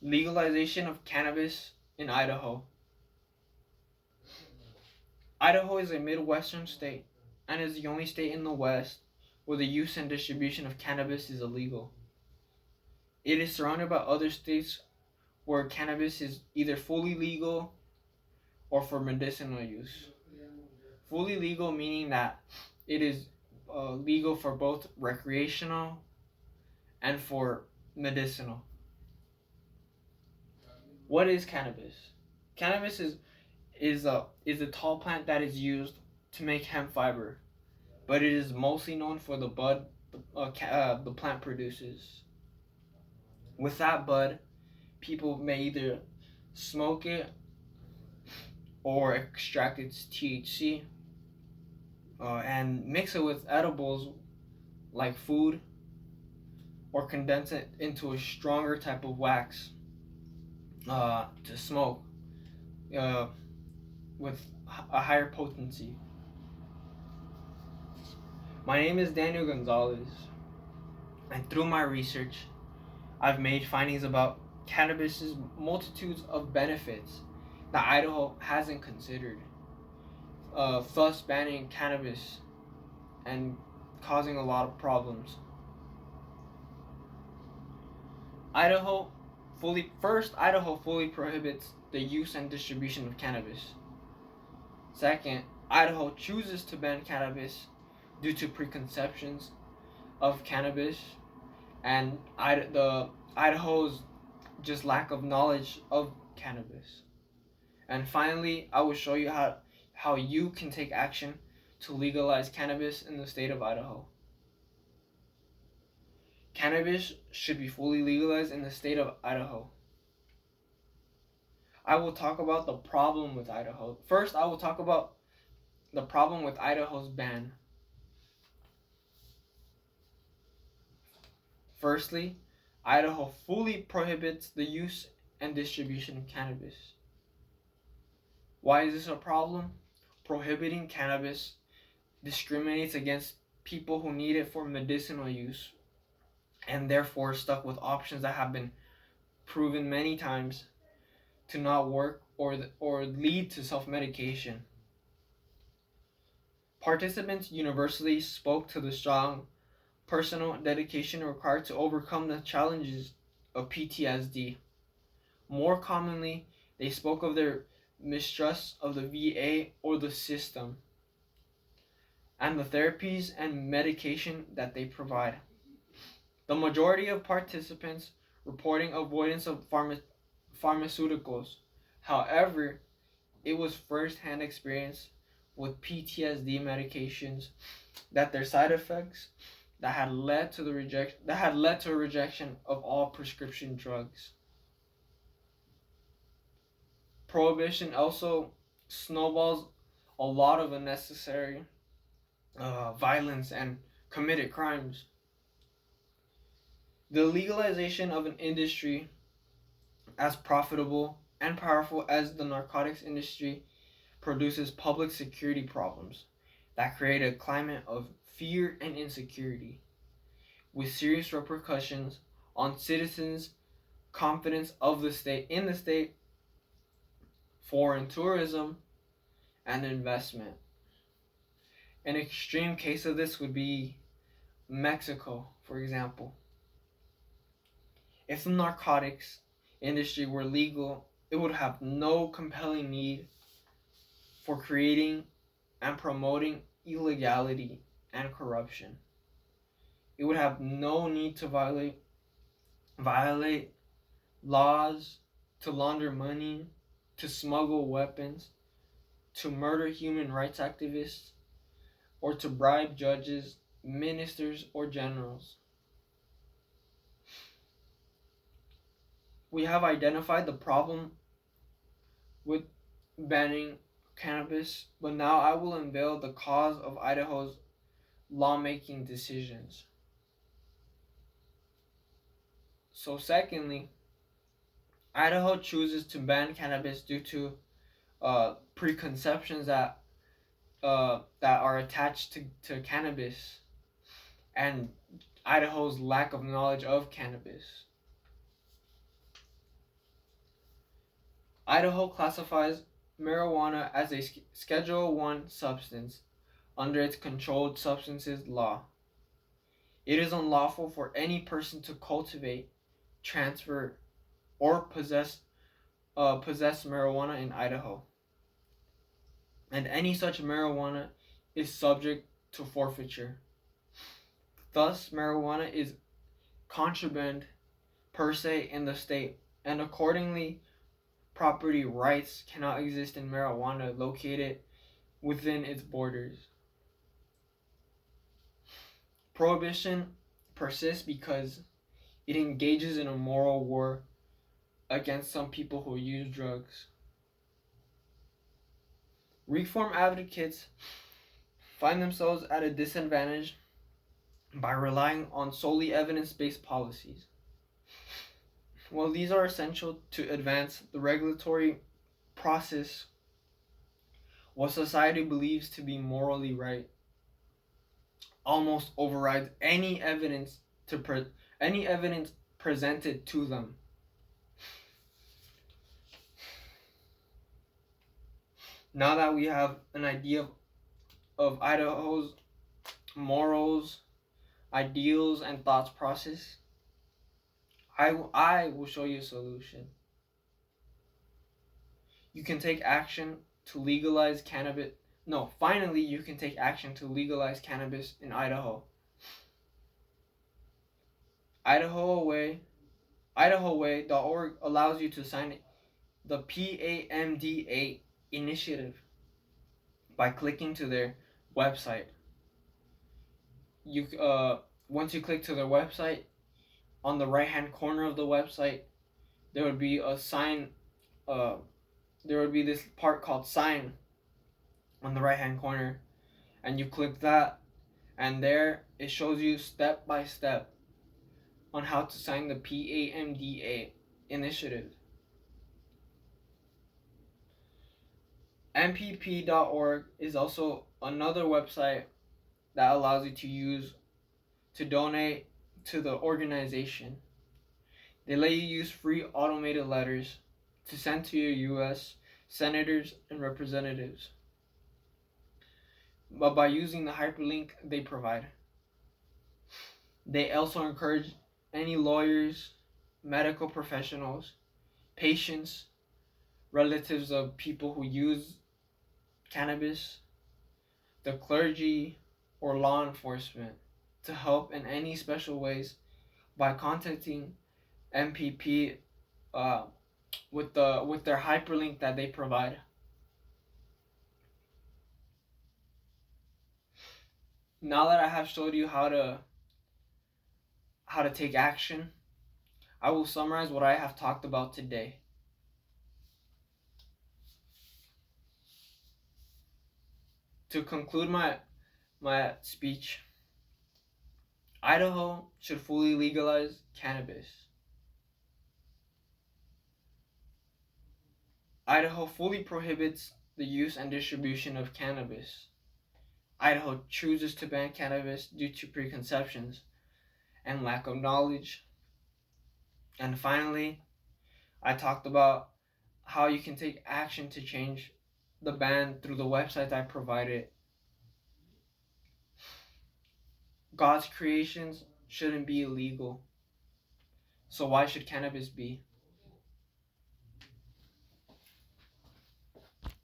Legalization of cannabis in Idaho. Idaho is a Midwestern state and is the only state in the West where the use and distribution of cannabis is illegal. It is surrounded by other states where cannabis is either fully legal or for medicinal use. Fully legal meaning that it is legal for both recreational and for medicinal. What is cannabis? Cannabis is a tall plant that is used to make hemp fiber, but it is mostly known for the bud the plant produces. With that bud, people may either smoke it or extract its THC and mix it with edibles like food or condense it into a stronger type of wax to smoke uh, with a higher potency. My name is Daniel Gonzalez, and through my research, I've made findings about cannabis's multitudes of benefits that Idaho hasn't considered, thus banning cannabis and causing a lot of problems. Idaho fully prohibits the use and distribution of cannabis. Second, Idaho chooses to ban cannabis due to preconceptions of cannabis and Idaho's just lack of knowledge of cannabis. And finally, I will show you how you can take action to legalize cannabis in the state of Idaho. Cannabis should be fully legalized in the state of Idaho. I will talk about the problem with Idaho. First, I will talk about the problem with Idaho's ban. Firstly, Idaho fully prohibits the use and distribution of cannabis. Why is this a problem? Prohibiting cannabis discriminates against people who need it for medicinal use and therefore stuck with options that have been proven many times to not work or lead to self-medication. Participants universally spoke to the strong personal dedication required to overcome the challenges of PTSD. More commonly, they spoke of their mistrust of the VA or the system and the therapies and medication that they provide. The majority of participants reporting avoidance of pharmaceuticals. However, it was first-hand experience with PTSD medications that their side effects that had led to a rejection of all prescription drugs. Prohibition also snowballs a lot of unnecessary violence and committed crimes. The legalization of an industry as profitable and powerful as the narcotics industry produces public security problems that create a climate of fear and insecurity, with serious repercussions on citizens' confidence of the state in the state, foreign tourism, and investment. An extreme case of this would be Mexico, for example. If the narcotics industry were legal, it would have no compelling need for creating and promoting illegality and corruption. It would have no need to violate laws, to launder money, to smuggle weapons, to murder human rights activists, or to bribe judges, ministers, or generals. We have identified the problem with banning cannabis, but now I will unveil the cause of Idaho's lawmaking decisions. So, secondly, Idaho chooses to ban cannabis due to preconceptions that are attached to cannabis and Idaho's lack of knowledge of cannabis. Idaho classifies marijuana as a Schedule 1 substance under its Controlled Substances Law. It is unlawful for any person to cultivate, transfer, or possess marijuana in Idaho, and any such marijuana is subject to forfeiture. Thus, marijuana is contraband per se in the state, and accordingly, property rights cannot exist in marijuana located within its borders. Prohibition persists because it engages in a moral war against some people who use drugs. Reform advocates find themselves at a disadvantage by relying on solely evidence-based policies. While these are essential to advance the regulatory process, what society believes to be morally right almost overrides any evidence presented to them. Now that we have an idea of Idaho's morals, ideals, and thoughts process, I will show you a solution. You can take action to legalize cannabis. No, finally, you can take action to legalize cannabis in Idaho. IdahoWay.org allows you to sign the PAMDA initiative by clicking to their website. Once you click to their website, on the right-hand corner of the website, there would be a sign. There would be this part called sign on the right-hand corner, and you click that, and there it shows you step by step on how to sign the PAMDA initiative. MPP.org is also another website that allows you to use to donate to the organization. They let you use free automated letters to send to your U.S. senators and representatives, but by using the hyperlink they provide. They also encourage any lawyers, medical professionals, patients, relatives of people who use cannabis, the clergy, or law enforcement to help in any special ways by contacting MPP with their hyperlink that they provide. Now that I have showed you how to take action, I will summarize what I have talked about today. To conclude my speech, Idaho should fully legalize cannabis. Idaho fully prohibits the use and distribution of cannabis. Idaho chooses to ban cannabis due to preconceptions and lack of knowledge. And finally, I talked about how you can take action to change the ban through the website I provided. God's creations shouldn't be illegal, so why should cannabis be?